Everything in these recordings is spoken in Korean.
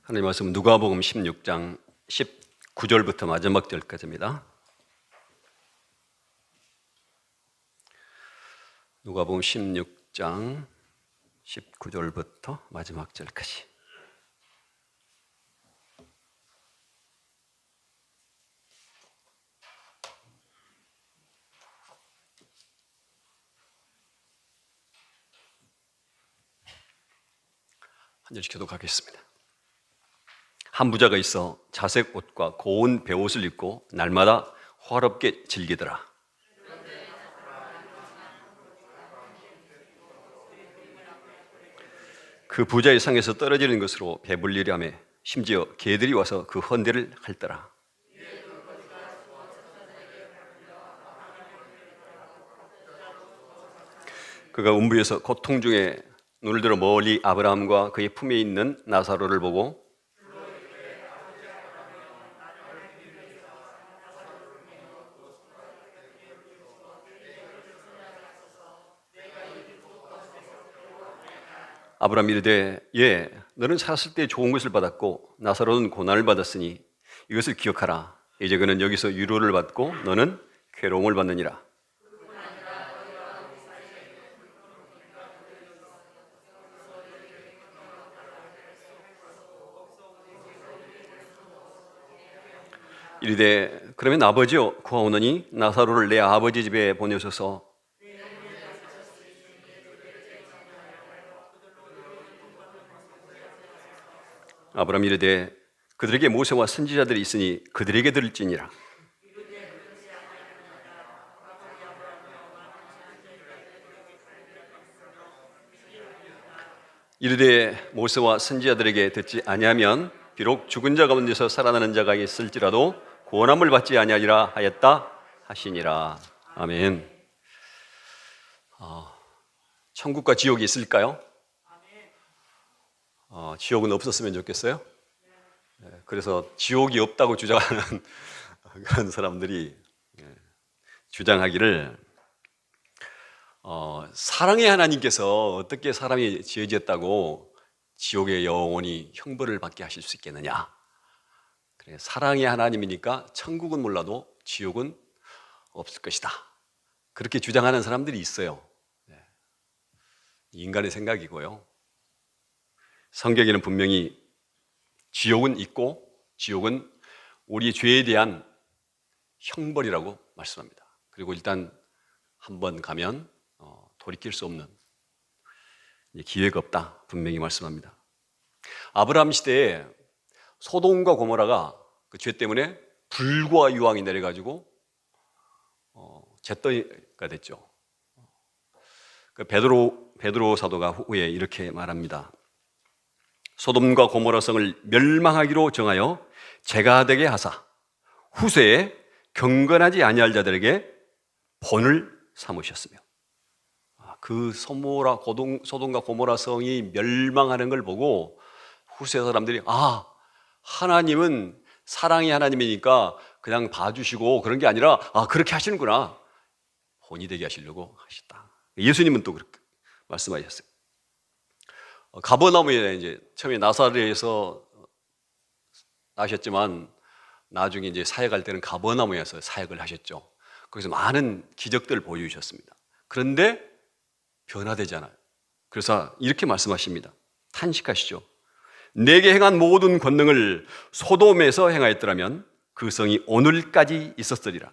하나님 말씀 누가복음 16장 19절부터 마지막 절까지입니다. 누가복음 16장 19절부터 마지막 절까지. 한 절씩 기도하겠습니다. 한 부자가 있어 자색 옷과 고운 베옷을 입고 날마다 화롭게 즐기더라. 그 부자의 상에서 떨어지는 것으로 배불리려 하며 심지어 개들이 와서 그 헌대를 핥더라. 그가 음부에서 고통 중에 눈을 들어 멀리 아브라함과 그의 품에 있는 나사로를 보고 아브라함이 이르되 너는 살았을 때 좋은 것을 받았고 나사로는 고난을 받았으니 이것을 기억하라. 이제 그는 여기서 위로를 받고 너는 괴로움을 받느니라. 이르되 그러면 아버지여 구하오노니 나사로를 내 아버지 집에 보내소서. 아브라함이 이르되 그들에게 모세와 선지자들이 있으니 그들에게 들을지니라. 이르되 모세와 선지자들에게 듣지 아니하면 비록 죽은 자 가운데서 살아나는 자가 있을지라도 구원함을 받지 아니하리라 하였다 하시니라. 아멘. 천국과 지옥이 있을까요? 지옥은 없었으면 좋겠어요. 그래서 지옥이 없다고 주장하는 그런 사람들이 주장하기를 사랑의 하나님께서 어떻게 사람이 지어졌다고 지옥의 영원히 형벌을 받게 하실 수 있겠느냐. 그래, 사랑의 하나님이니까 천국은 몰라도 지옥은 없을 것이다. 그렇게 주장하는 사람들이 있어요. 인간의 생각이고요. 성경에는 분명히 지옥은 있고 지옥은 우리 죄에 대한 형벌이라고 말씀합니다. 그리고 일단 한번 가면 돌이킬 수 없는 기회가 없다 분명히 말씀합니다. 아브라함 시대에 소돔과 고모라가 그 죄 때문에 불과 유황이 내려가지고 잿더미가 됐죠. 그 베드로 사도가 후에 이렇게 말합니다. 소돔과 고모라 성을 멸망하기로 정하여 재가 되게 하사 후세에 경건하지 아니할 자들에게 본을 삼으셨으며, 그 소돔과 고모라 성이 멸망하는 걸 보고 후세 사람들이 하나님은 사랑의 하나님이니까 그냥 봐주시고 그런 게 아니라 그렇게 하시는구나, 본이 되게 하시려고 하셨다. 예수님은 또 그렇게 말씀하셨어요. 가버나움에 이제 처음에 나사렛에서 나셨지만 나중에 이제 사역할 때는 가버나움에서 사역을 하셨죠. 거기서 많은 기적들을 보여주셨습니다. 그런데 변화되잖아요. 그래서 이렇게 말씀하십니다. 탄식하시죠. 내게 행한 모든 권능을 소돔에서 행하였더라면 그 성이 오늘까지 있었으리라.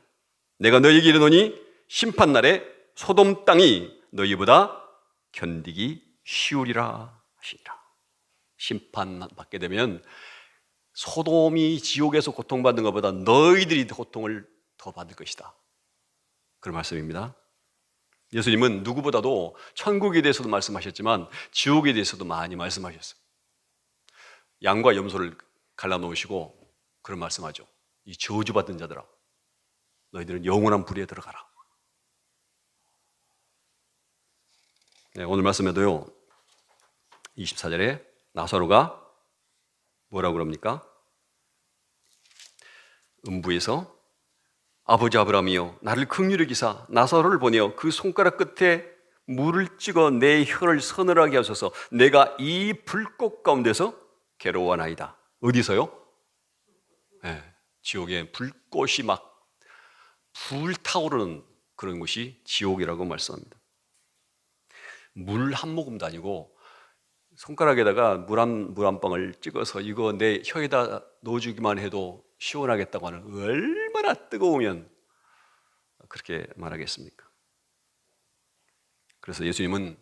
내가 너희에게 이르노니 심판날에 소돔 땅이 너희보다 견디기 쉬우리라 하시니라. 심판받게 되면 소돔이 지옥에서 고통받는 것보다 너희들이 고통을 더 받을 것이다. 그런 말씀입니다. 예수님은 누구보다도 천국에 대해서도 말씀하셨지만 지옥에 대해서도 많이 말씀하셨어요. 양과 염소를 갈라놓으시고 그런 말씀하죠. 이 저주받은 자들아, 너희들은 영원한 불에 들어가라. 오늘 말씀에도요 24절에 나사로가 뭐라고 그럽니까? 음부에서 아버지 아브라함이여 나를 긍휼히 여기사 나사로를 보내어 그 손가락 끝에 물을 찍어 내 혀를 서늘하게 하소서. 내가 이 불꽃 가운데서 괴로워하나이다. 어디서요? 네, 지옥에 불꽃이 막 불타오르는 그런 곳이 지옥이라고 말씀합니다. 물 한 모금도 아니고 손가락에다가 물 한 방울 찍어서 이거 내 혀에다 넣어주기만 해도 시원하겠다고 하는, 얼마나 뜨거우면 그렇게 말하겠습니까? 그래서 예수님은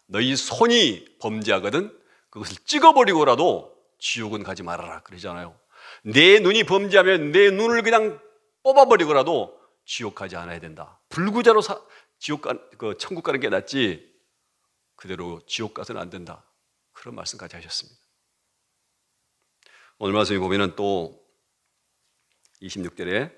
너희 손이 범죄하거든 그것을 찍어버리고라도 지옥은 가지 말아라 그러잖아요. 내 눈이 범죄하면 내 눈을 그냥 뽑아버리고라도 지옥 가지 않아야 된다. 불구자로 천국 가는 게 낫지 그대로 지옥 가서는 안 된다. 그런 말씀까지 하셨습니다. 오늘 말씀에 보면은 또 26절에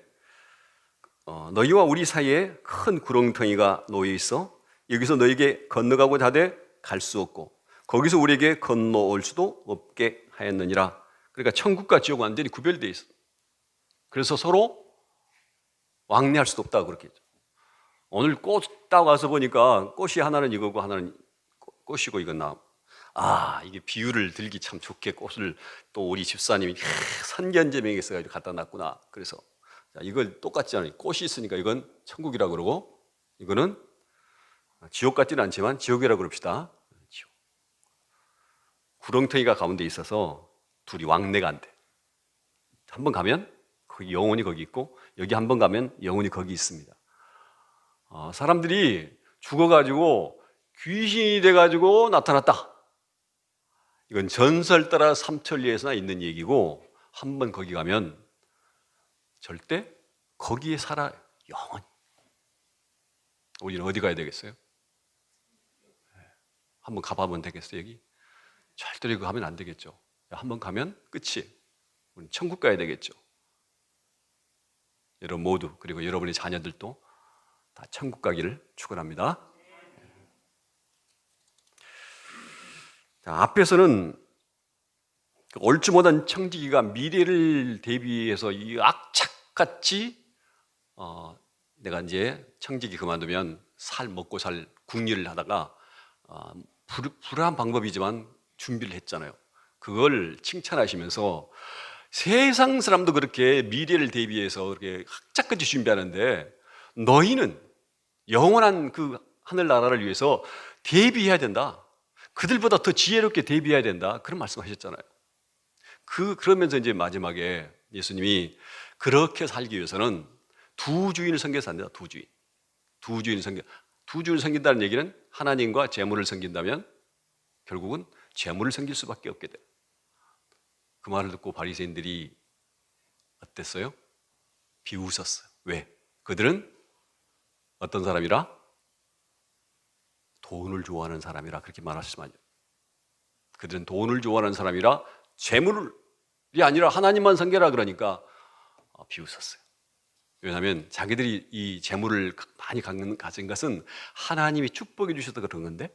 너희와 우리 사이에 큰 구렁텅이가 놓여 있어 여기서 너희에게 건너가고자 하되 갈 수 없고 거기서 우리에게 건너올 수도 없게 하였느니라. 그러니까 천국과 지옥은 완전히 구별되어 있어. 그래서 서로 왕래할 수도 없다고 그렇게 했죠. 오늘 꽃 따고 가서 보니까 꽃이 하나는 이거고 하나는 꽃이고 이건 나무. 이게 비유를 들기 참 좋게 꽃을 또 우리 집사님이 선견제명에 있어가지고 갖다 놨구나. 그래서 이걸 똑같지 않아요. 꽃이 있으니까 이건 천국이라고 그러고 이거는 지옥 같지는 않지만 지옥이라고 그럽시다. 지옥. 구렁텅이가 가운데 있어서 둘이 왕래가 안 돼. 한번 가면 거기 영혼이 거기 있고 여기 한번 가면 영혼이 거기 있습니다. 사람들이 죽어가지고 귀신이 돼가지고 나타났다. 이건 전설 따라 삼천리에서나 있는 얘기고 한번 거기 가면 절대 거기에 살아 영원히. 우리는 어디 가야 되겠어요? 한번 가보면 되겠어요? 여기? 절대로 이거 가면 안 되겠죠. 한번 가면 끝이. 우리는 천국 가야 되겠죠. 여러분 모두 그리고 여러분의 자녀들도 다 천국 가기를 축원합니다. 자, 앞에서는 옳지 못한 청지기가 미래를 대비해서 이 악착같이 내가 이제 청지기 그만두면 먹고 살 궁리를 하다가 불안한 방법이지만 준비를 했잖아요. 그걸 칭찬하시면서 세상 사람도 그렇게 미래를 대비해서 그렇게 악착같이 준비하는데 너희는 영원한 그 하늘나라를 위해서 대비해야 된다. 그들보다 더 지혜롭게 대비해야 된다. 그런 말씀하셨잖아요. 그러면서 이제 마지막에 예수님이 그렇게 살기 위해서는 두 주인을 섬겨서 안 된다. 두 주인을 섬긴다는 얘기는 하나님과 재물을 섬긴다면 결국은 재물을 섬길 수밖에 없게 돼요. 그 말을 듣고 바리새인들이 어땠어요? 비웃었어요. 왜? 그들은 어떤 사람이라? 돈을 좋아하는 사람이라 그렇게 말하시면 그들은 돈을 좋아하는 사람이라 재물이 아니라 하나님만 섬겨라 그러니까 비웃었어요. 왜냐하면 자기들이 이 재물을 많이 가진 것은 하나님이 축복해 주셔서 그런 건데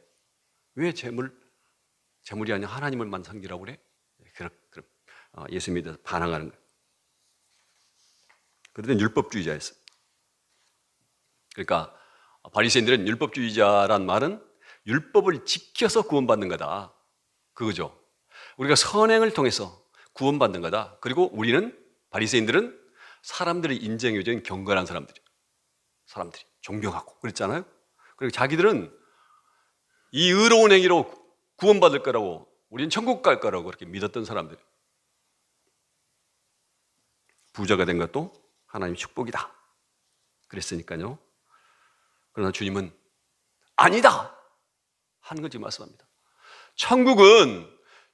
왜 재물이 아니라 하나님을만 섬기라고 그래? 예수님에 대해서 반항하는 거예요. 그들은 율법주의자였어요. 그러니까 바리새인들은 율법주의자란 말은 율법을 지켜서 구원받는 거다. 그거죠. 우리가 선행을 통해서 구원받는 거다. 그리고 우리는 바리새인들은 사람들이 인정해준 경건한 사람들이 존경하고 그랬잖아요. 그리고 자기들은 이 의로운 행위로 구원받을 거라고 우리는 천국 갈 거라고 그렇게 믿었던 사람들. 부자가 된 것도 하나님의 축복이다. 그랬으니까요. 그러나 주님은 아니다 하는 걸 지금 말씀합니다. 천국은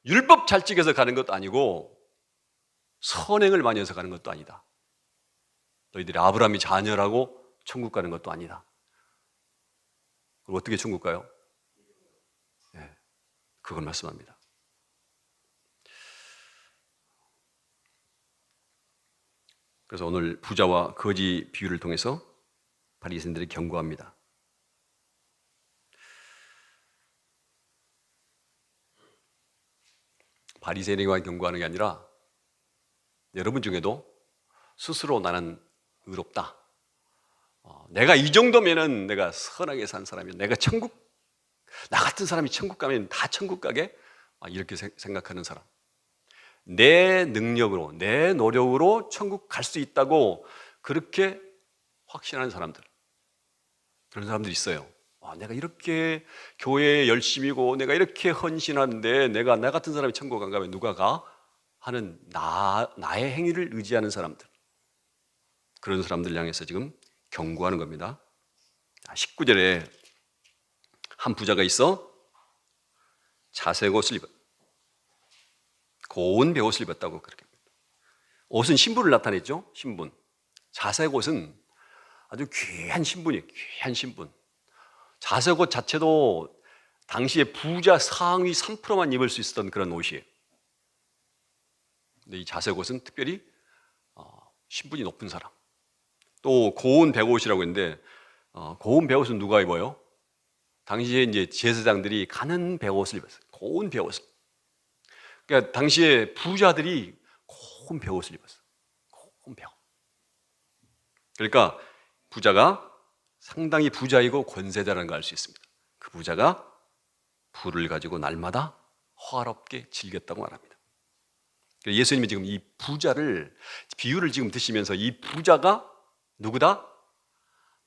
율법 잘 지켜서 가는 것도 아니고 선행을 많이 해서 가는 것도 아니다. 너희들이 아브라함이 자녀라고 천국 가는 것도 아니다. 그럼 어떻게 천국 가요? 네, 그걸 말씀합니다. 그래서 오늘 부자와 거지 비유를 통해서 바리새인들이 경고합니다. 바리새인에게만 경고하는 게 아니라 여러분 중에도 스스로 나는 의롭다. 내가 이 정도면은 내가 선하게 산 사람이야. 나 같은 사람이 천국 가면 다 천국 가게? 이렇게 생각하는 사람. 내 능력으로, 내 노력으로 천국 갈 수 있다고 그렇게 확신하는 사람들, 그런 사람들이 있어요. 내가 이렇게 교회에 열심이고 내가 이렇게 헌신하는데 내가 나 같은 사람이 천국 안 가면 누가 가? 하는 나의 행위를 의지하는 사람들, 그런 사람들 향해서 지금 경고하는 겁니다. 19절에 한 부자가 있어 자색 옷을 입었, 고운 베옷을 입었다고 그렇게 합니다. 옷은 신분을 나타내죠. 신분. 자색 옷은 아주 귀한 신분이에요. 귀한 신분. 자색 옷 자체도 당시에 부자 상위 3%만 입을 수 있었던 그런 옷이에요. 근데 이 자색 옷은 특별히 신분이 높은 사람. 또 고운 베옷이라고 했는데 고운 베옷은 누가 입어요? 당시에 이제 제사장들이 가는 베옷을 입었어요. 고운 베옷을. 그러니까 당시에 부자들이 고운 베옷을 입었어요. 고운 베옷. 그러니까 부자가 상당히 부자이고 권세자라는 걸 알 수 있습니다. 그 부자가 부를 가지고 날마다 화롭게 즐겼다고 말합니다. 예수님이 지금 이 부자를, 비유를 지금 드시면서 이 부자가 누구다?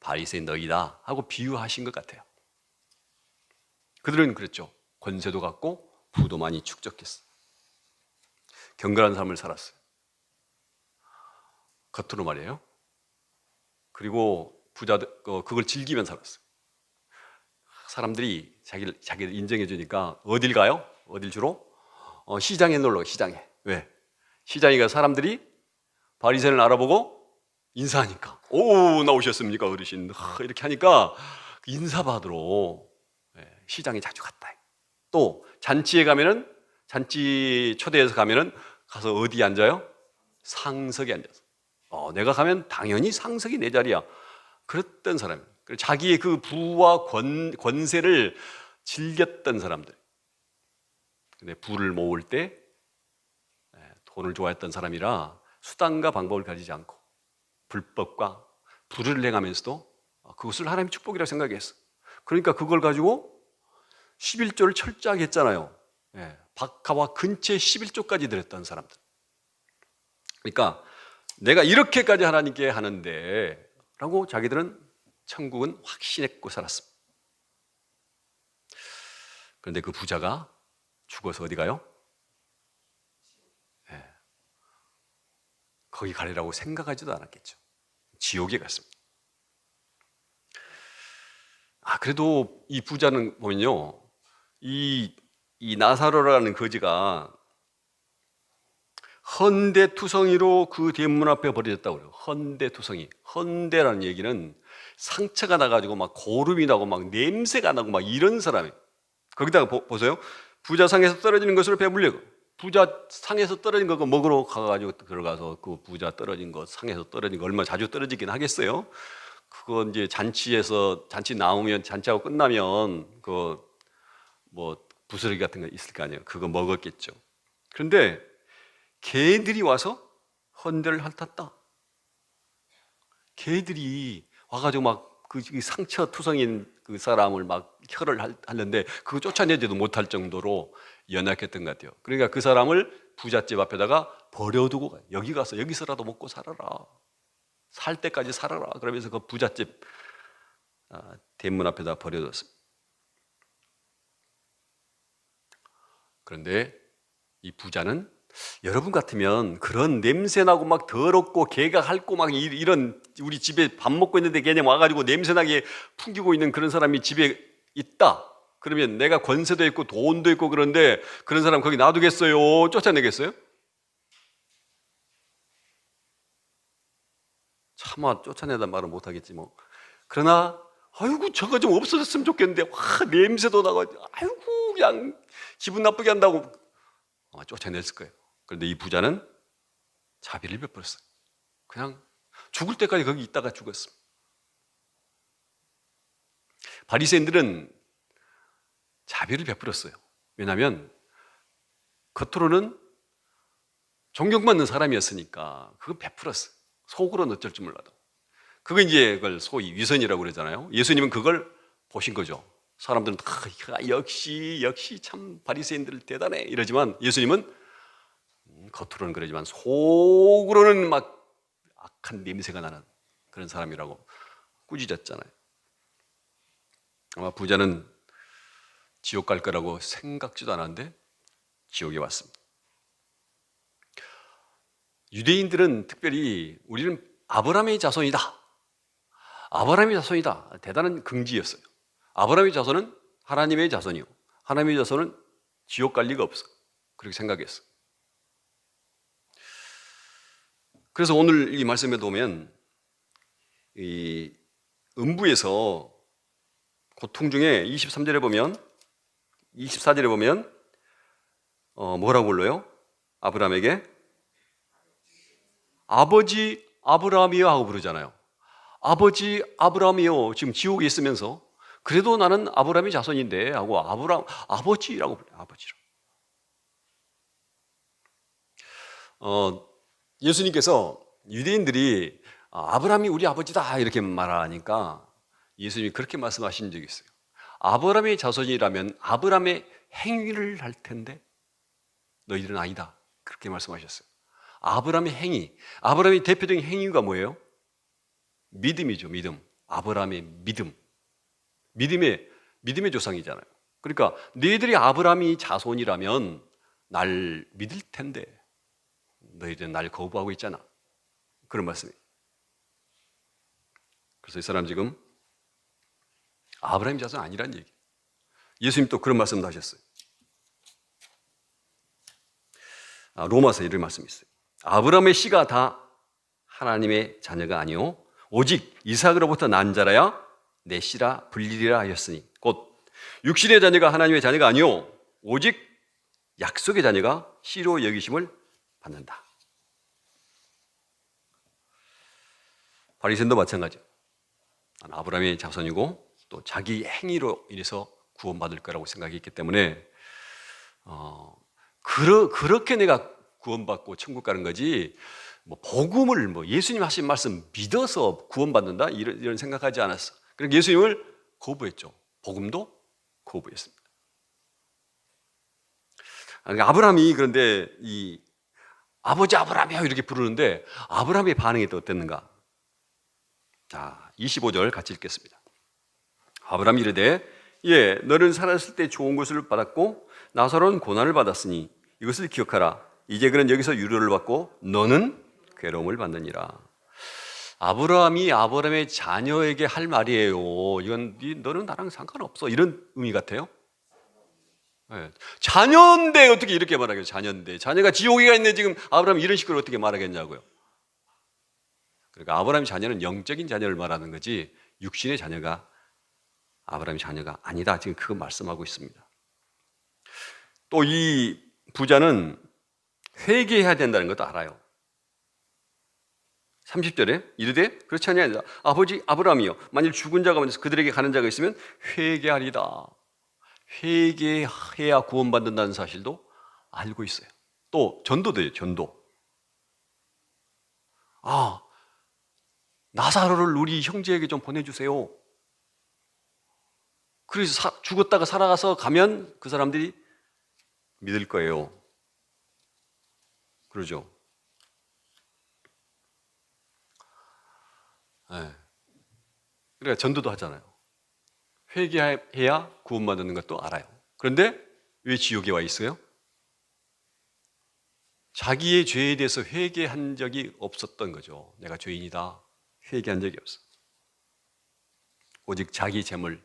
바리새인 너희다 하고 비유하신 것 같아요. 그들은 그랬죠. 권세도 갖고 부도 많이 축적했어. 경건한 삶을 살았어요. 겉으로 말이에요. 그리고 부자들 그걸 즐기면서 살았어요. 사람들이 자기를 인정해 주니까 어딜 가요? 어딜 주로? 시장에 놀러 가요. 시장에. 왜? 시장에 가 사람들이 바리새인을 알아보고 인사하니까, 오, 나오셨습니까 어르신? 이렇게 하니까 인사받으러 시장에 자주 갔다. 또 잔치에 가면은, 잔치 초대해서 가면은 가서 어디 앉아요? 상석에 앉아서. 내가 가면 당연히 상석이 내 자리야. 그랬던 사람. 자기의 그 부와 권세를 즐겼던 사람들. 근데 부를 모을 때 돈을 좋아했던 사람이라 수단과 방법을 가지지 않고 불법과 불을 행하면서도 그것을 하나님의 축복이라고 생각했어. 그러니까 그걸 가지고 11조를 철저하게 했잖아요. 박하와 근처에 11조까지 드렸던 사람들. 그러니까 내가 이렇게까지 하나님께 하는데 라고 자기들은 천국은 확신했고 살았습니다. 그런데 그 부자가 죽어서 어디 가요? 거기 가리라고 생각하지도 않았겠죠. 지옥에 갔습니다. 그래도 이 부자는 보면요, 이 나사로라는 거지가 헌대투성이로 그 대문 앞에 버려졌다고 그래요. 헌대투성이. 헌대라는 얘기는 상처가 나가지고 막 고름이 나고 막 냄새가 나고 막 이런 사람이에요. 거기다가 보세요. 부자 상에서 떨어지는 것을 배불려고. 부자 상에서 떨어진 거 먹으러 가가지고 들어가서 그 부자 떨어진 거, 상에서 떨어진 거 얼마나 자주 떨어지긴 하겠어요. 그거 이제 잔치에서, 잔치 나오면, 잔치하고 끝나면 그 뭐 부스러기 같은 거 있을 거 아니에요. 그거 먹었겠죠. 그런데 개들이 와서 헌대를 핥았다. 개들이 와가지고 막 그 상처 투성인 그 사람을 막 혀를 핥는데 그거 쫓아내지도 못할 정도로 연약했던 것 같아요. 그러니까 그 사람을 부잣집 앞에다가 버려두고 가요. 여기 가서 여기서라도 먹고 살아라. 살 때까지 살아라. 그러면서 그 부잣집 대문 앞에다 버려뒀어요. 그런데 이 부자는 여러분 같으면 그런 냄새나고 막 더럽고 개가 핥고 막 이런, 우리 집에 밥 먹고 있는데 걔네 와가지고 냄새나게 풍기고 있는 그런 사람이 집에 있다. 그러면 내가 권세도 있고 돈도 있고 그런데 그런 사람 거기 놔두겠어요? 쫓아내겠어요? 차마 쫓아내다 말은 못하겠지 뭐. 그러나 아이고 저거 좀 없어졌으면 좋겠는데 와 냄새도 나고 아이고 그냥 기분 나쁘게 한다고 아마 쫓아냈을 거예요. 그런데 이 부자는 자비를 베풀었어요. 그냥 죽을 때까지 거기 있다가 죽었습니다. 바리새인들은 자비를 베풀었어요. 왜냐하면 겉으로는 존경받는 사람이었으니까 그거 베풀었어요. 속으로는 어쩔 줄 몰라도. 그거 이제 그걸 소위 위선이라고 그러잖아요. 예수님은 그걸 보신 거죠. 사람들은 역시 참 바리새인들 대단해 이러지만 예수님은 겉으로는 그러지만 속으로는 막 악한 냄새가 나는 그런 사람이라고 꾸짖었잖아요. 아마 부자는 지옥 갈 거라고 생각지도 않았는데 지옥에 왔습니다. 유대인들은 특별히 우리는 아브라함의 자손이다. 아브라함의 자손이다. 대단한 긍지였어요. 아브라함의 자손은 하나님의 자손이요. 하나님의 자손은 지옥 갈 리가 없어. 그렇게 생각했어. 그래서 오늘 이 말씀에 보면 이 음부에서 고통 중에 23절에 보면 24절에 보면 뭐라고 불러요? 아브라함에게 아버지 아브라함이여 하고 부르잖아요. 아버지 아브라함이여. 지금 지옥에 있으면서 그래도 나는 아브라함의 자손인데 하고 아브라함 아버지라고 불러요. 아버지라고. 예수님께서 유대인들이 아브라함이 우리 아버지다 이렇게 말하니까 예수님이 그렇게 말씀하신 적이 있어요. 아브라함의 자손이라면 아브라함의 행위를 할 텐데 너희들은 아니다. 그렇게 말씀하셨어요. 아브라함의 행위, 아브라함의 대표적인 행위가 뭐예요? 믿음이죠. 믿음. 아브라함의 믿음. 믿음의 조상이잖아요. 그러니까 너희들이 아브라함이 자손이라면 날 믿을 텐데 너희들은 날 거부하고 있잖아. 그런 말씀이에요. 그래서 이 사람 지금 아브라함 자손 아니란 얘기. 예수님 또 그런 말씀도 하셨어요. 로마서 이런 말씀이 있어요. 아브라함의 씨가 다 하나님의 자녀가 아니오 오직 이삭으로부터 난 자라야 내 씨라 불리리라 하였으니 곧 육신의 자녀가 하나님의 자녀가 아니오 오직 약속의 자녀가 씨로 여기심을 받는다. 바리새인도 마찬가지예요. 아브라함의 자손이고 또 자기 행위로 인해서 구원받을 거라고 생각했기 때문에 그렇게 내가 구원받고 천국 가는 거지 뭐 복음을 예수님 하신 말씀 믿어서 구원받는다 이런 생각하지 않았어. 그러니까 예수님을 거부했죠. 복음도 거부했습니다. 그러니까 아브라함이 그런데 이 아버지 아브라함이요 이렇게 부르는데 아브라함의 반응이 또 어땠는가? 자, 25절 같이 읽겠습니다. 아브라함이 이르되 예, 너는 살았을 때 좋은 것을 받았고 나사로는 고난을 받았으니 이것을 기억하라. 이제 그는 여기서 유료를 받고 너는 괴로움을 받느니라. 아브라함이 아브라함의 자녀에게 할 말이에요. 이건 너는 나랑 상관없어. 이런 의미 같아요. 네. 자녀인데 어떻게 이렇게 말하겠어요? 자녀인데 자녀가 지옥에 가 있네. 지금 아브라함이 이런 식으로 어떻게 말하겠냐고요. 그러니까 아브라함의 자녀는 영적인 자녀를 말하는 거지 육신의 자녀가 아브라함의 자녀가 아니다. 지금 그거 말씀하고 있습니다. 또 이 부자는 회개해야 된다는 것도 알아요. 30절에 이르되 그렇지 아니하냐 아버지 아브라함이여 만일 죽은 자가 먼저 그들에게 가는 자가 있으면 회개하리다. 회개해야 구원받는다는 사실도 알고 있어요. 또 전도도 해요. 전도. 나사로를 우리 형제에게 좀 보내주세요. 그래서 죽었다가 살아가서 가면 그 사람들이 믿을 거예요. 그러죠. 네. 그러니까 전도도 하잖아요. 회개해야 구원받는 것도 알아요. 그런데 왜 지옥에 와 있어요? 자기의 죄에 대해서 회개한 적이 없었던 거죠. 내가 죄인이다. 회개한 적이 없어. 오직 자기 재물,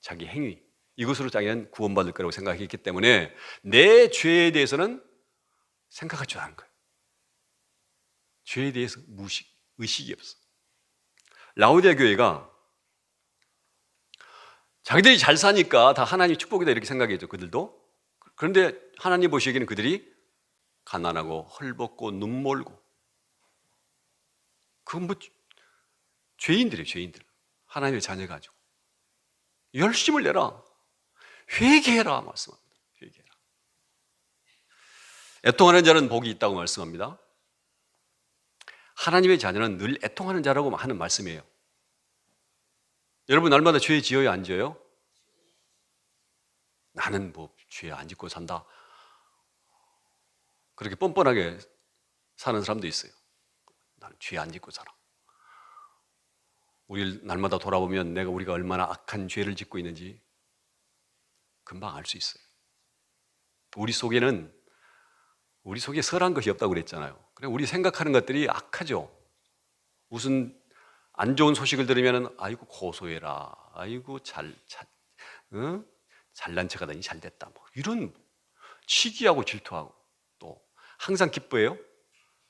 자기 행위 이것으로 자기는 구원받을 거라고 생각했기 때문에 내 죄에 대해서는 생각할 줄 아는 거예요. 죄에 대해서 의식이 없어. 라오디아 교회가 자기들이 잘 사니까 다 하나님의 축복이다 이렇게 생각했죠. 그들도. 그런데 하나님 보시기에는 그들이 가난하고 헐벗고 눈멀고 그건 뭐 죄인들이에요. 죄인들. 하나님의 자녀가 가지고 열심을 내라. 회개해라 말씀합니다. 회개해라. 애통하는 자는 복이 있다고 말씀합니다. 하나님의 자녀는 늘 애통하는 자라고 하는 말씀이에요. 여러분 날마다 죄 지어요 안 지어요? 나는 뭐 죄 안 짓고 산다. 그렇게 뻔뻔하게 사는 사람도 있어요. 나는 죄 안 짓고 살아. 우리 날마다 돌아보면 우리가 얼마나 악한 죄를 짓고 있는지 금방 알 수 있어요. 우리 속에 선한 것이 없다고 그랬잖아요. 그래, 우리 생각하는 것들이 악하죠. 무슨 안 좋은 소식을 들으면 아이고 고소해라, 아이고 잘난 척하더니 잘됐다, 뭐 이런 시기하고 질투하고. 또 항상 기뻐해요?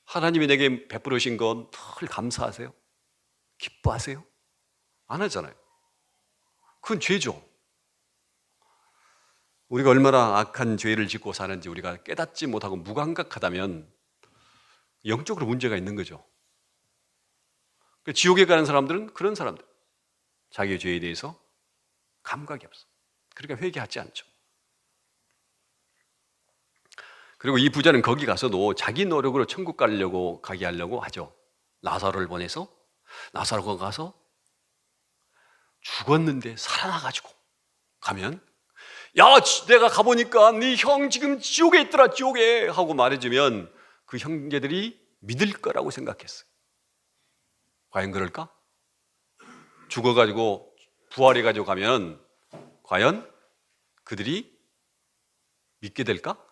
하나님이 내게 베풀으신 건 늘 감사하세요? 기뻐하세요? 안 하잖아요. 그건 죄죠. 우리가 얼마나 악한 죄를 짓고 사는지 우리가 깨닫지 못하고 무감각하다면 영적으로 문제가 있는 거죠. 지옥에 가는 사람들은 그런 사람들, 자기의 죄에 대해서 감각이 없어. 그러니까 회개하지 않죠. 그리고 이 부자는 거기 가서도 자기 노력으로 천국 가게 하려고 하죠. 나사로를 보내서 나사로가 가서 죽었는데 살아나가지고 가면, 야, 내가 가보니까 네 형 지금 지옥에 있더라, 지옥에 하고 말해주면 그 형제들이 믿을 거라고 생각했어요. 과연 그럴까? 죽어가지고 부활해가지고 가면 과연 그들이 믿게 될까?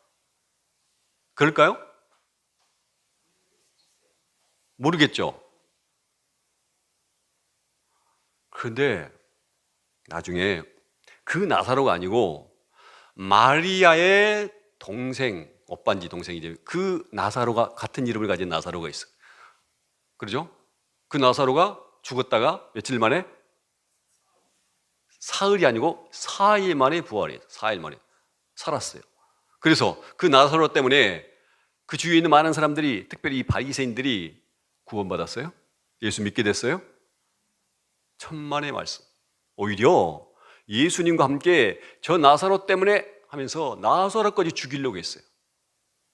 그럴까요? 모르겠죠. 그런데 나중에 그 나사로가 아니고 마리아의 동생, 오빠인지 동생이지, 그 나사로가 같은 이름을 가진 나사로가 있어요. 그렇죠? 그 나사로가 죽었다가 며칠 만에, 사흘이 아니고 4일 만에 부활해요. 4일 만에 살았어요. 그래서 그 나사로 때문에 그 주위에 있는 많은 사람들이, 특별히 이 바리새인들이 구원받았어요. 예수 믿게 됐어요. 천만의 말씀. 오히려 예수님과 함께 저 나사로 때문에 하면서 나사로까지 죽이려고 했어요.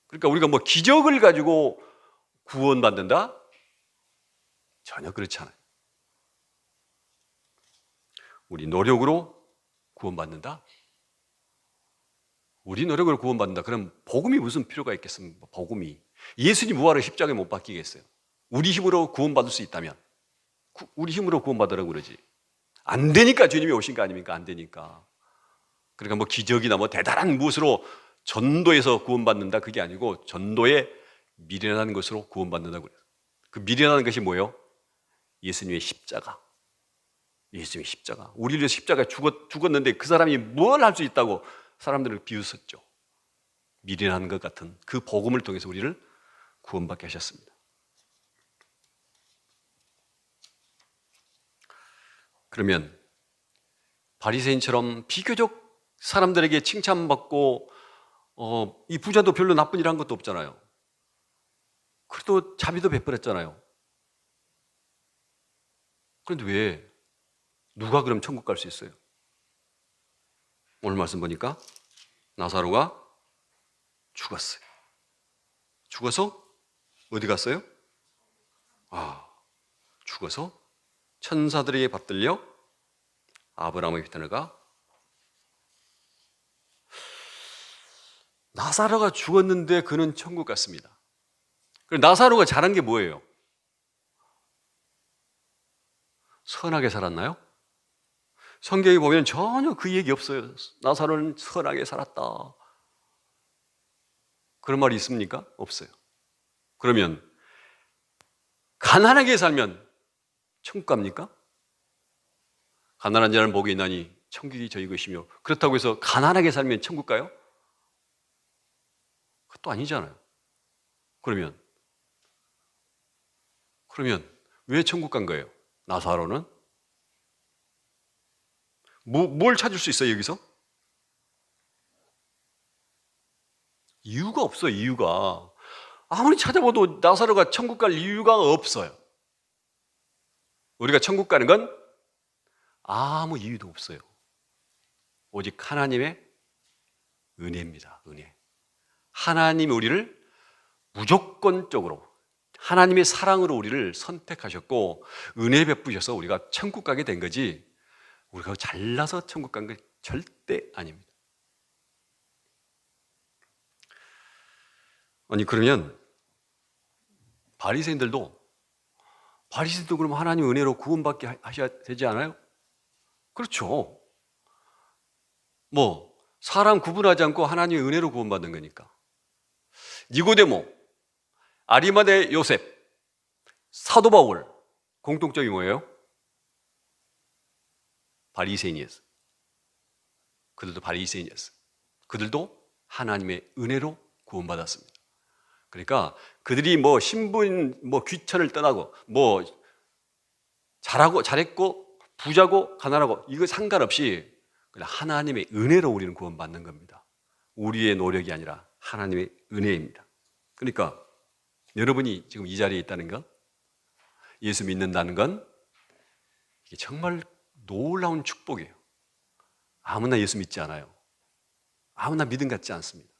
그러니까 우리가 뭐 기적을 가지고 구원받는다? 전혀 그렇지 않아요. 우리 노력으로 구원받는다? 우리 노력으로 구원받는다. 그럼 복음이 무슨 필요가 있겠습니까? 복음이. 예수님 부활을 십자가에 못 박히겠어요? 우리 힘으로 구원받을 수 있다면 우리 힘으로 구원받으라고 그러지. 안 되니까 주님이 오신 거 아닙니까? 안 되니까. 그러니까 뭐 기적이나 뭐 대단한 무엇으로 전도해서 구원받는다, 그게 아니고 전도에 미련한 것으로 구원받는다고 그래요. 그 미련한 것이 뭐예요? 예수님의 십자가. 예수님의 십자가. 우리를 위해서 십자가에 죽었는데 그 사람이 뭘 할 수 있다고 사람들을 비웃었죠. 미련한 것 같은 그 복음을 통해서 우리를 구원받게 하셨습니다. 그러면 바리새인처럼 비교적 사람들에게 칭찬받고 이 부자도 별로 나쁜 일 한 것도 없잖아요. 그래도 자비도 베풀었잖아요. 그런데 왜 누가 그럼 천국 갈 수 있어요? 오늘 말씀 보니까 나사로가 죽었어요. 죽어서 어디 갔어요? 죽어서 천사들에게 받들려 아브라함의 휘단을 가. 나사로가 죽었는데 그는 천국 갔습니다. 그럼 나사로가 잘한 게 뭐예요? 선하게 살았나요? 성경에 보면 전혀 그 얘기 없어요. 나사로는 선하게 살았다, 그런 말이 있습니까? 없어요. 그러면 가난하게 살면 천국 갑니까? 가난한 자는 복이 있나니 천국이 저희 것이며, 그렇다고 해서 가난하게 살면 천국 가요? 그것도 아니잖아요. 그러면 왜 천국 간 거예요? 나사로는? 뭘 찾을 수 있어요, 여기서? 이유가 없어요, 이유가. 아무리 찾아봐도 나사로가 천국 갈 이유가 없어요. 우리가 천국 가는 건 아무 이유도 없어요. 오직 하나님의 은혜입니다, 은혜. 하나님이 우리를 무조건적으로 하나님의 사랑으로 우리를 선택하셨고 은혜 베푸셔서 우리가 천국 가게 된 거지, 우리가 잘나서 천국 간 게 절대 아닙니다. 아니 그러면 바리새인들도 그럼 하나님 은혜로 구원받게 하셔야 되지 않아요? 그렇죠. 뭐 사람 구분하지 않고 하나님의 은혜로 구원받는 거니까. 니고데모, 아리마대 요셉, 사도 바울 공통점이 뭐예요? 바리새인이었어. 그들도 바리새인이었어. 그들도 하나님의 은혜로 구원받았습니다. 그러니까 그들이 뭐 신분, 뭐 귀천을 떠나고 뭐 잘했고 부자고 가난하고 이거 상관없이 그냥 하나님의 은혜로 우리는 구원받는 겁니다. 우리의 노력이 아니라 하나님의 은혜입니다. 그러니까 여러분이 지금 이 자리에 있다는 것, 예수 믿는다는 건 이게 정말 놀라운 축복이에요. 아무나 예수 믿지 않아요. 아무나 믿음 갖지 않습니다.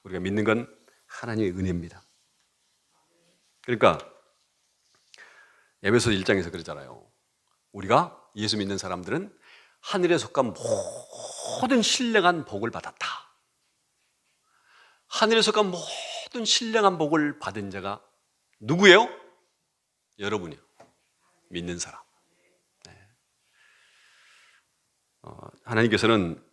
우리가 믿는 건 하나님의 은혜입니다. 그러니까 에베소 1장에서 그러잖아요. 우리가 예수 믿는 사람들은 하늘에 속한 모든 신령한 복을 받았다. 하늘에 속한 모든 신령한 복을 받은 자가 누구예요? 여러분이요. 믿는 사람. 네. 하나님께서는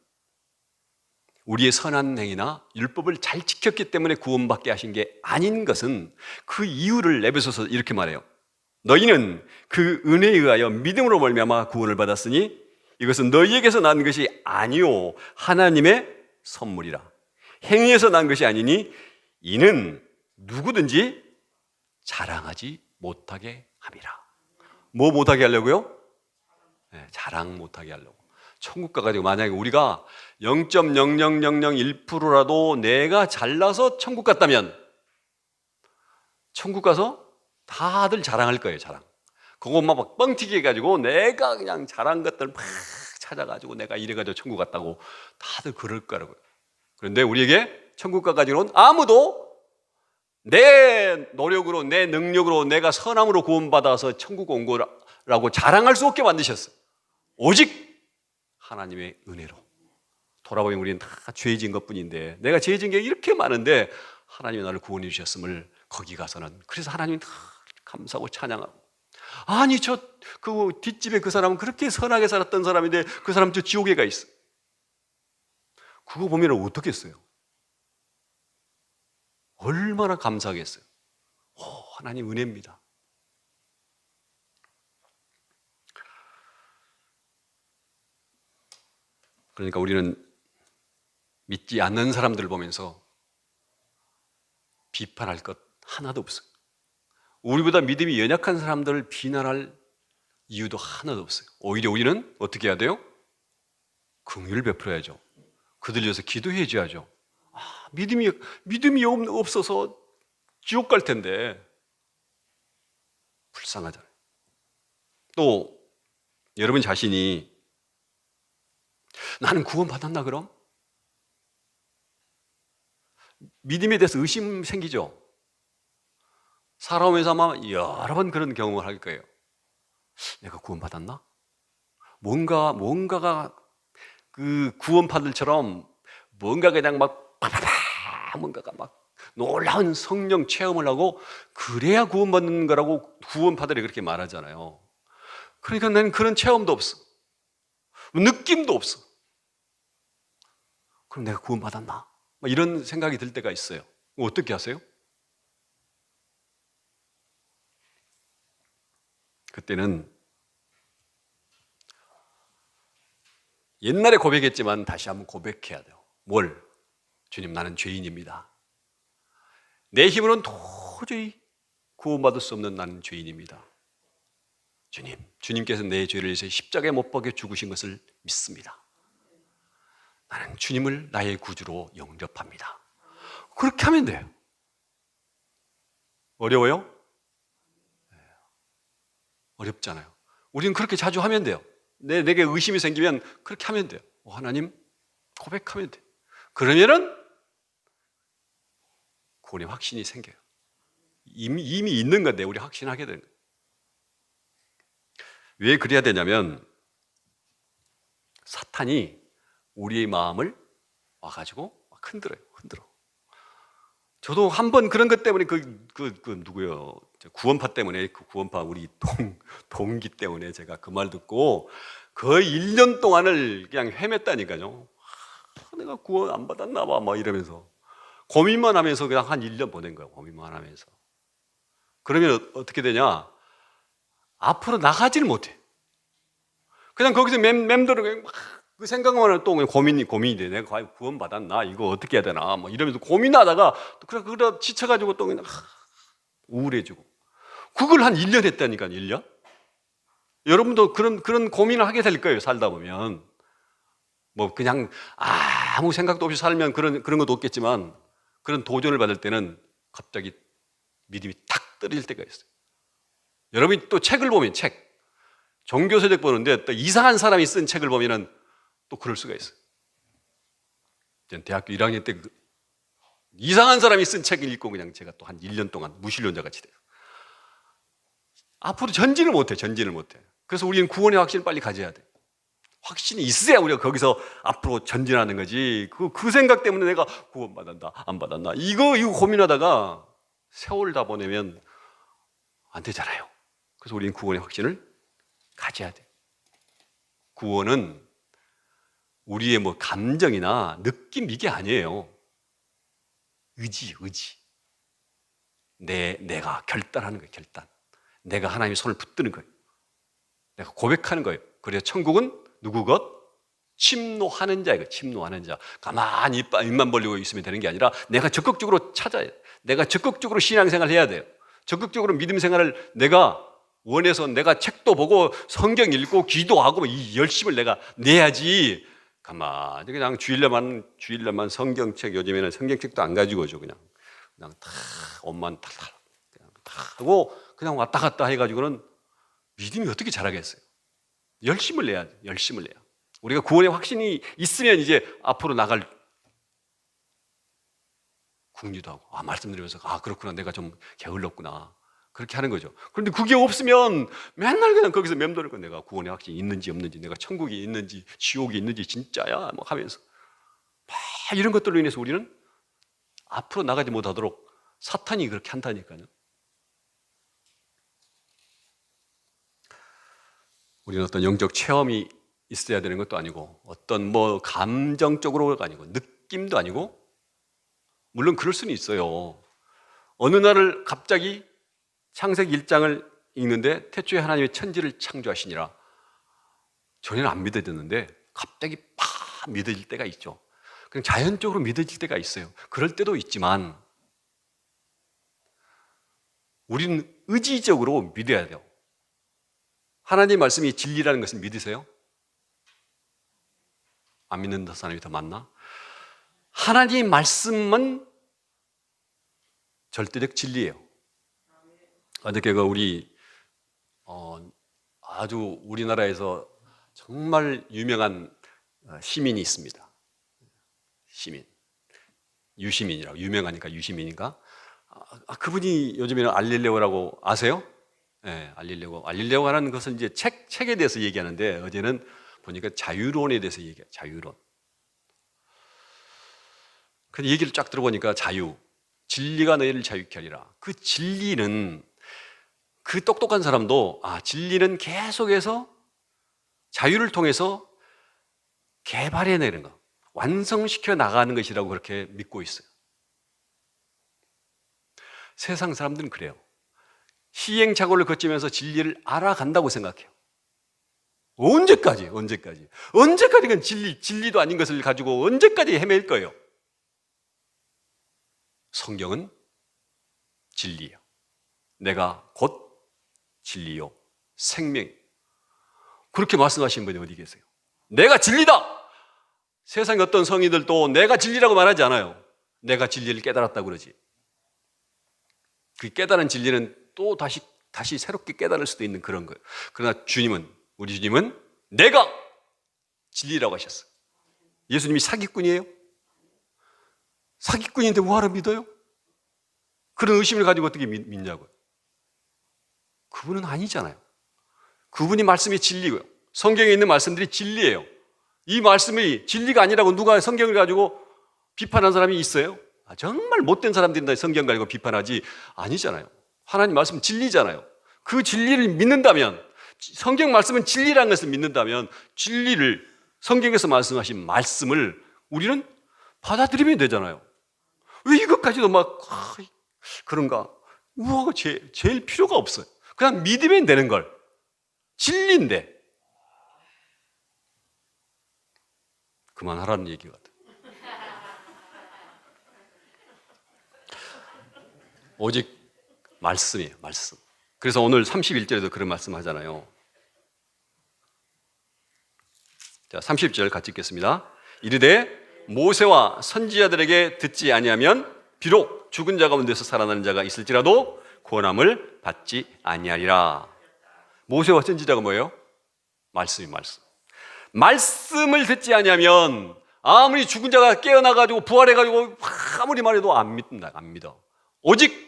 우리의 선한 행위나 율법을 잘 지켰기 때문에 구원받게 하신 게 아닌 것은 그 이유를 에베소서 이렇게 말해요. 너희는 그 은혜에 의하여 믿음으로 말미암아 구원을 받았으니 이것은 너희에게서 난 것이 아니요 하나님의 선물이라. 행위에서 난 것이 아니니 이는 누구든지 자랑하지 못하게 함이라. 뭐 못하게 하려고요? 네, 자랑 못하게 하려고. 천국 가가지고 만약에 우리가 0.00001%라도 내가 잘나서 천국 갔다면 천국 가서 다들 자랑할 거예요. 자랑. 그것만 막 뻥튀기 해가지고 내가 그냥 잘한 것들 막 찾아가지고 내가 이래가지고 천국 갔다고 다들 그럴 거라고요. 그런데 우리에게 천국 가가지고는 아무도 내 노력으로 내 능력으로 내가 선함으로 구원받아서 천국 온 거라고 자랑할 수 없게 만드셨어요. 오직 하나님의 은혜로. 돌아보면 우리는 다 죄진 것뿐인데 내가 죄진 게 이렇게 많은데 하나님이 나를 구원해 주셨음을 거기 가서는 그래서 하나님이 다 감사하고 찬양하고 아니 저 그 뒷집에 그 사람은 그렇게 선하게 살았던 사람인데 그 사람 저 지옥에 가 있어. 그거 보면 어떻겠어요? 얼마나 감사하겠어요. 하나님 은혜입니다. 그러니까 우리는 믿지 않는 사람들을 보면서 비판할 것 하나도 없어요. 우리보다 믿음이 연약한 사람들을 비난할 이유도 하나도 없어요. 오히려 우리는 어떻게 해야 돼요? 긍휼을 베풀어야죠. 그들 위해서 기도해 줘야죠. 믿음이 없어서 지옥 갈 텐데 불쌍하잖아요. 또 여러분 자신이 나는 구원 받았나 그럼? 믿음에 대해서 의심 생기죠. 살아오면서 아마 여러 번 그런 경험을 할 거예요. 내가 구원 받았나? 뭔가가 그 구원파들처럼 뭔가 그냥 막 파파파 뭔가가 막 놀라운 성령 체험을 하고 그래야 구원받는 거라고 구원파들이 그렇게 말하잖아요. 그러니까 나는 그런 체험도 없어. 느낌도 없어. 그럼 내가 구원받았나? 이런 생각이 들 때가 있어요. 어떻게 하세요? 그때는 옛날에 고백했지만 다시 한번 고백해야 돼요. 뭘? 주님, 나는 죄인입니다. 내 힘으로는 도저히 구원받을 수 없는 나는 죄인입니다. 주님께서 내 죄를 위해서 십자가에 못 박혀 죽으신 것을 믿습니다. 나는 주님을 나의 구주로 영접합니다. 그렇게 하면 돼요. 어려워요? 어렵잖아요. 우리는 그렇게 자주 하면 돼요. 내게 의심이 생기면 그렇게 하면 돼요. 하나님, 고백하면 돼요. 그러면은 구원의 확신이 생겨요. 이미 있는 건데 우리 확신하게 되는 거예요. 왜 그래야 되냐면 사탄이 우리의 마음을 와가지고 막 흔들어요. 저도 한 번 그런 것 때문에 누구요? 구원파 때문에 그 구원파 우리 동기 때문에 제가 그 말 듣고 거의 1년 동안을 그냥 헤맸다니까요. 내가 구원 안 받았나 봐, 막 이러면서 고민만 하면서 그냥 한 1년 보낸 거예요. 고민만 하면서. 그러면 어떻게 되냐? 앞으로 나가지를 못해. 그냥 거기서 맴돌고 그 생각만 하면 또 고민이 돼. 내가 과연 구원 받았나? 이거 어떻게 해야 되나? 뭐 이러면서 고민하다가 그러다 지쳐가지고 또 그냥 우울해지고. 그걸 한 1년 했다니까, 1년? 여러분도 그런 고민을 하게 될 거예요, 살다 보면. 뭐 그냥 아무 생각도 없이 살면 그런 것도 없겠지만 그런 도전을 받을 때는 갑자기 믿음이 탁 떨어질 때가 있어요. 여러분이 또 책을 보면 종교서적 보는데 또 이상한 사람이 쓴 책을 보면은 또 그럴 수가 있어요. 전 대학교 1학년 때 이상한 사람이 쓴 책을 읽고 그냥 제가 또 한 1년 동안 무신론자 같이 돼요. 앞으로 전진을 못해. 그래서 우리는 구원의 확신을 빨리 가져야 돼. 확신이 있어야 우리가 거기서 앞으로 전진하는 거지. 그 생각 때문에 내가 구원 받았나 안 받았나 이거 고민하다가 세월 다 보내면 안 되잖아요. 그래서 우리는 구원의 확신을 가져야 돼. 구원은 우리의 뭐 감정이나 느낌 이게 아니에요. 의지. 내가 결단하는 거예요. 결단. 내가 하나님의 손을 붙드는 거예요. 내가 고백하는 거예요. 그래서 천국은 누구 것? 침노하는 자예요. 침노하는 자. 가만히 입만 벌리고 있으면 되는 게 아니라 내가 적극적으로 찾아야 돼요. 내가 적극적으로 신앙생활을 해야 돼요. 적극적으로 믿음 생활을 내가 원해서 내가 책도 보고 성경 읽고 기도하고 이 열심을 내가 내야지. 가만히 그냥 주일날만 성경책, 요즘에는 성경책도 안 가지고 오죠. 그냥 다 옷만 탈탈 그냥 다 하고 그냥 왔다 갔다 해가지고는 믿음이 어떻게 자라겠어요? 열심을 내야 돼. 열심을 내야. 우리가 구원의 확신이 있으면 이제 앞으로 나갈 궁리도 하고 말씀드리면서 그렇구나, 내가 좀 게을렀구나, 그렇게 하는 거죠. 그런데 그게 없으면 맨날 그냥 거기서 맴돌고 내가 구원의 확신이 있는지 없는지, 내가 천국이 있는지 지옥이 있는지 진짜야 뭐 하면서 막 이런 것들로 인해서 우리는 앞으로 나가지 못하도록 사탄이 그렇게 한다니까요. 우리는 어떤 영적 체험이 있어야 되는 것도 아니고 어떤 뭐 감정적으로가 아니고 느낌도 아니고, 물론 그럴 수는 있어요. 어느 날을 갑자기 창세기 1장을 읽는데 태초에 하나님의 천지를 창조하시니라. 전에는 안 믿어졌는데 갑자기 팍 믿어질 때가 있죠. 그냥 자연적으로 믿어질 때가 있어요. 그럴 때도 있지만 우리는 의지적으로 믿어야 돼요. 하나님 말씀이 진리라는 것을 믿으세요? 안 믿는 사람이 더 많나? 하나님 말씀은 절대적 진리예요. 어저께 우리 아주 우리나라에서 정말 유명한 시민이 있습니다. 유시민이라고, 유명하니까 유시민인가? 그분이 요즘에는 알릴레오라고 아세요? 네, 알릴레오라는 것은 이제 책에 대해서 얘기하는데, 어제는 보니까 자유론에 대해서 얘기해요. 자유론. 그 얘기를 쫙 들어보니까 진리가 너희를 자유케 하리라. 그 진리는, 그 똑똑한 사람도 진리는 계속해서 자유를 통해서 개발해내는 것, 완성시켜 나가는 것이라고 그렇게 믿고 있어요. 세상 사람들은 그래요. 시행착오를 거치면서 진리를 알아간다고 생각해요. 언제까지 그건 진리도 아닌 것을 가지고 언제까지 헤맬 거예요? 성경은 진리예요. 내가 곧 진리요 생명. 그렇게 말씀하신 분이 어디 계세요? 내가 진리다. 세상의 어떤 성인들도 내가 진리라고 말하지 않아요. 내가 진리를 깨달았다고 그러지. 그 깨달은 진리는 또 다시 새롭게 깨달을 수도 있는 그런 거예요. 그러나 우리 주님은 내가 진리라고 하셨어요. 예수님이 사기꾼이에요? 사기꾼인데 뭐하러 믿어요? 그런 의심을 가지고 어떻게 믿냐고요. 그분은 아니잖아요. 그분이 말씀이 진리고요. 성경에 있는 말씀들이 진리예요. 이 말씀이 진리가 아니라고 누가 성경을 가지고 비판한 사람이 있어요? 정말 못된 사람들이나 성경 가지고 비판하지 아니잖아요. 하나님 말씀 진리잖아요. 그 진리를 믿는다면, 성경 말씀은 진리라는 것을 믿는다면 진리를, 성경에서 말씀하신 말씀을 우리는 받아들이면 되잖아요. 왜 이것까지도 막 그런가? 우화가 제일 필요가 없어요. 그냥 믿으면 되는 걸. 진리인데 그만하라는 얘기 같아요. 오직 말씀이에요, 말씀. 그래서 오늘 31절에도 그런 말씀 하잖아요. 자, 30절 같이 읽겠습니다. 이르되 모세와 선지자들에게 듣지 아니하면 비록 죽은 자 가운데서 살아나는 자가 있을지라도 구원함을 받지 아니하리라. 모세와 선지자가 뭐예요? 말씀이 말씀. 말씀을 듣지 아니하면 아무리 죽은 자가 깨어나가지고 부활해가지고 아무리 말해도 안 믿는다, 안 믿어. 오직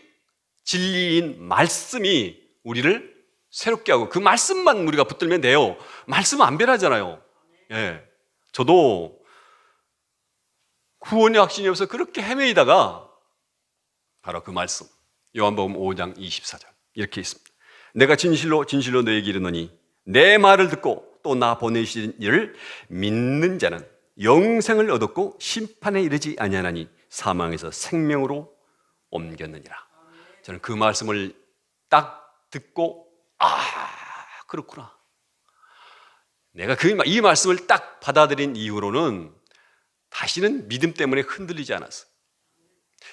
진리인 말씀이 우리를 새롭게 하고 그 말씀만 우리가 붙들면 돼요. 말씀은 안 변하잖아요. 예. 저도 구원의 확신이 없어서 그렇게 헤매이다가 바로 그 말씀, 요한복음 5장 24절 이렇게 있습니다. 내가 진실로 진실로 너에게 이르노니 내 말을 듣고 또 나 보내신 이를 믿는 자는 영생을 얻었고 심판에 이르지 아니하나니 사망에서 생명으로 옮겼느니라. 저는 그 말씀을 딱 듣고 그렇구나. 내가 이 말씀을 딱 받아들인 이후로는 다시는 믿음 때문에 흔들리지 않았어요.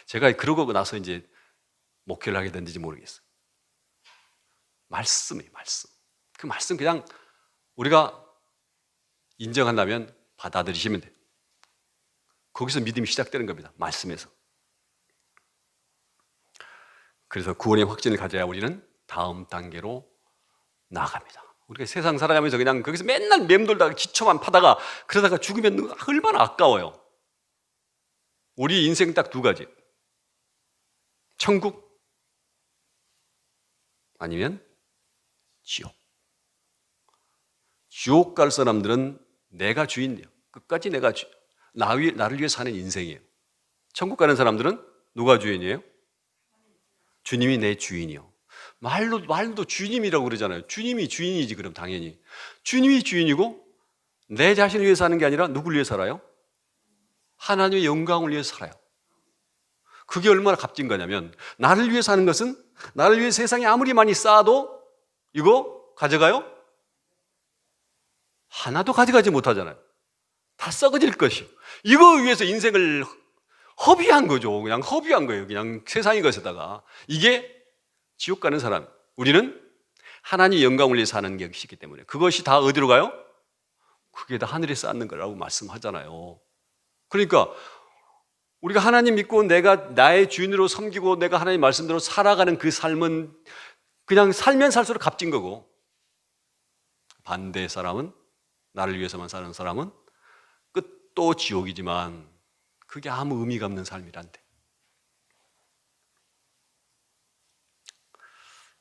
제가 그러고 나서 이제 목회를 하게 됐는지 모르겠어요. 말씀이에요, 말씀. 그 말씀 그냥 우리가 인정한다면 받아들이시면 돼요. 거기서 믿음이 시작되는 겁니다. 말씀에서. 그래서 구원의 확신을 가져야 우리는 다음 단계로 나아갑니다. 우리가 세상 살아가면서 그냥 거기서 맨날 맴돌다가 기초만 파다가 그러다가 죽으면 얼마나 아까워요. 우리 인생 딱 두 가지. 천국 아니면 지옥. 지옥 갈 사람들은 내가 주인이에요. 끝까지 내가 나를 위해 사는 인생이에요. 천국 가는 사람들은 누가 주인이에요? 주님이 내 주인이요. 말도 주님이라고 그러잖아요. 주님이 주인이지 그럼 당연히. 주님이 주인이고 내 자신을 위해 사는 게 아니라 누굴 위해 살아요? 하나님의 영광을 위해 살아요. 그게 얼마나 값진 거냐면 나를 위해 사는 것은 나를 위해 세상에 아무리 많이 쌓아도 이거 가져가요? 하나도 가져가지 못하잖아요. 다 썩어질 것이요. 이거 위해서 인생을 허비한 거죠. 그냥 허비한 거예요. 그냥 세상의 것에다가. 이게 지옥 가는 사람. 우리는 하나님의 영광을 위해 사는 것이기 때문에 그것이 다 어디로 가요? 그게 다 하늘에 쌓는 거라고 말씀하잖아요. 그러니까 우리가 하나님 믿고 내가 나의 주인으로 섬기고 내가 하나님 말씀대로 살아가는 그 삶은 그냥 살면 살수록 값진 거고, 반대의 사람은, 나를 위해서만 사는 사람은 끝도 지옥이지만 그게 아무 의미가 없는 삶이란데.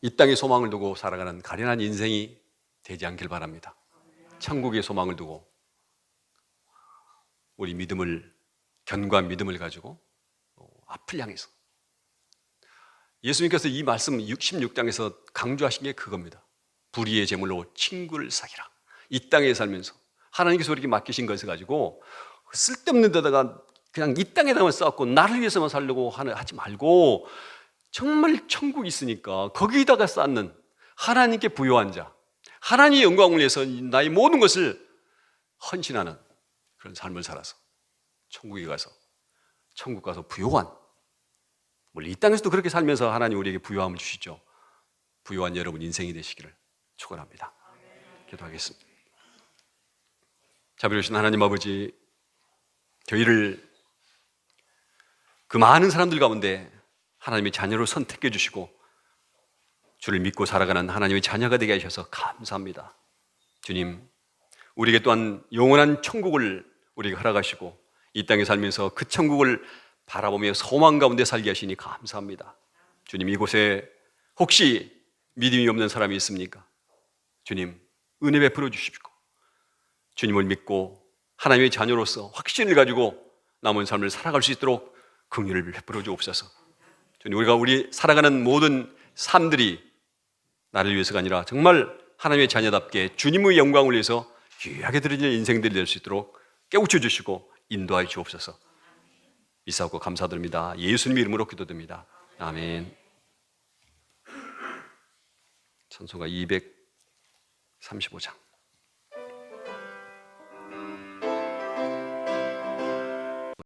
이 땅에 소망을 두고 살아가는 가련한 인생이 되지 않길 바랍니다. 천국의 소망을 두고 우리 믿음을, 견고한 믿음을 가지고 앞을 향해서. 예수님께서 이 말씀 16장에서 강조하신 게 그겁니다. 불의의 제물로 친구를 사귀라. 이 땅에 살면서 하나님께서 우리에게 맡기신 것을 가지고 쓸데없는 데다가 그냥 이 땅에다만 쌓고 나를 위해서만 살려고 하지 말고 정말 천국이 있으니까 거기다가 쌓는 하나님께 부요한 자, 하나님의 영광을 위해서 나의 모든 것을 헌신하는 그런 삶을 살아서 천국에 가서, 천국 가서 부요한, 물론 이 땅에서도 그렇게 살면서 하나님 우리에게 부요함을 주시죠. 부요한 여러분 인생이 되시기를 축원합니다. 기도하겠습니다. 자비로우신 하나님 아버지, 저희를 그 많은 사람들 가운데 하나님의 자녀로 선택해 주시고 주를 믿고 살아가는 하나님의 자녀가 되게 하셔서 감사합니다. 주님, 우리에게 또한 영원한 천국을 우리에게 허락하시고 이 땅에 살면서 그 천국을 바라보며 소망 가운데 살게 하시니 감사합니다. 주님, 이곳에 혹시 믿음이 없는 사람이 있습니까? 주님, 은혜 베풀어 주십시오. 주님을 믿고 하나님의 자녀로서 확신을 가지고 남은 삶을 살아갈 수 있도록 긍휼을 베풀어 주옵소서. 주님, 우리 살아가는 모든 삶들이 나를 위해서가 아니라 정말 하나님의 자녀답게 주님의 영광을 위해서 귀하게 드려질 인생들이 될 수 있도록 깨우쳐 주시고 인도하여 주옵소서. 이사오고 감사드립니다. 예수님 이름으로 기도드립니다. 아멘. 찬송가 235장.